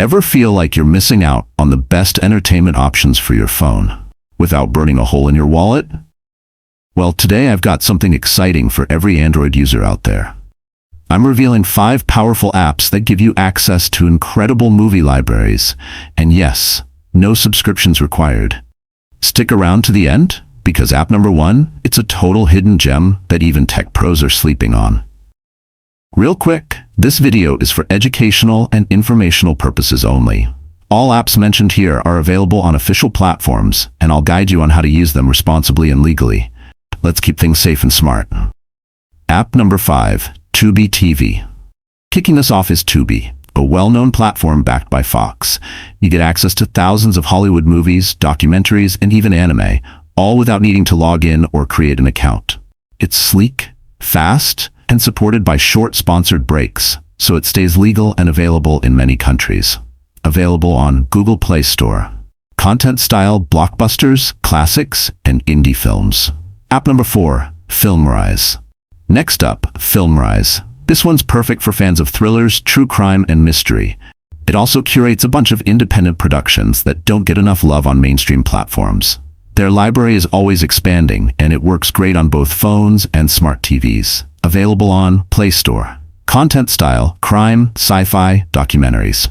Ever feel like you're missing out on the best entertainment options for your phone without burning a hole in your wallet? Well, today I've got something exciting for every Android user out there. I'm revealing 5 powerful apps that give you access to incredible movie libraries. And yes, no subscriptions required. Stick around to the end, because app number 1, it's a total hidden gem that even tech pros are sleeping on. Real quick, this video is for educational and informational purposes only. All apps mentioned here are available on official platforms, and I'll guide you on how to use them responsibly and legally. Let's keep things safe and smart. App number 5, Tubi TV. Kicking us off is Tubi, a well-known platform backed by Fox. You get access to thousands of Hollywood movies, documentaries, and even anime, all without needing to log in or create an account. It's sleek, fast, and supported by short sponsored breaks, so it stays legal and available in many countries. Available on Google Play Store. Content-style blockbusters, classics, and indie films. App number 4, Filmrise. Next up, Filmrise. This one's perfect for fans of thrillers, true crime, and mystery. It also curates a bunch of independent productions that don't get enough love on mainstream platforms. Their library is always expanding, and it works great on both phones and smart TVs. Available on Play Store. Content style, crime, sci-fi, documentaries.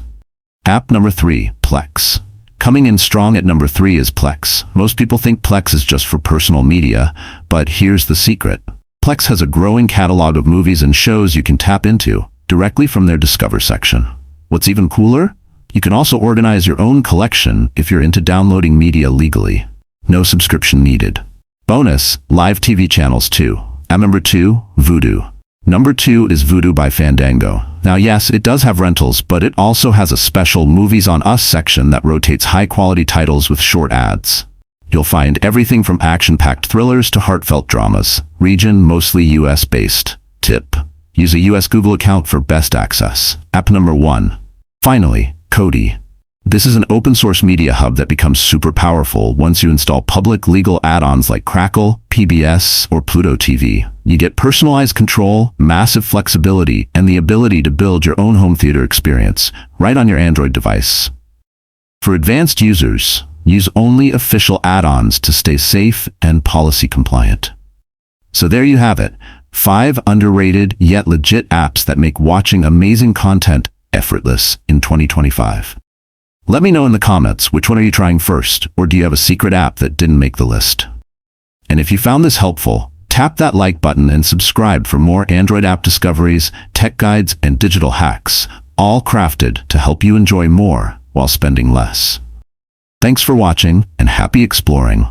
App number 3, Plex. Coming in strong at number 3 is Plex. Most people think Plex is just for personal media, but here's the secret. Plex has a growing catalog of movies and shows you can tap into directly from their Discover section. What's even cooler? You can also organize your own collection if you're into downloading media legally. No subscription needed. Bonus, live TV channels too. At number 2, Vudu. Number 2 is Vudu by Fandango. Now yes, it does have rentals, but it also has a special Movies on Us section that rotates high-quality titles with short ads. You'll find everything from action-packed thrillers to heartfelt dramas. Region, mostly US-based. Tip: use a US Google account for best access. App number 1. Finally, Kodi. This is an open-source media hub that becomes super powerful once you install public legal add-ons like Crackle, PBS, or Pluto TV. You get personalized control, massive flexibility, and the ability to build your own home theater experience right on your Android device. For advanced users, use only official add-ons to stay safe and policy compliant. So there you have it, 5 underrated yet legit apps that make watching amazing content effortless in 2025. Let me know in the comments which one are you trying first, or do you have a secret app that didn't make the list? And if you found this helpful, tap that like button and subscribe for more Android app discoveries, tech guides, and digital hacks, all crafted to help you enjoy more while spending less. Thanks for watching, and happy exploring.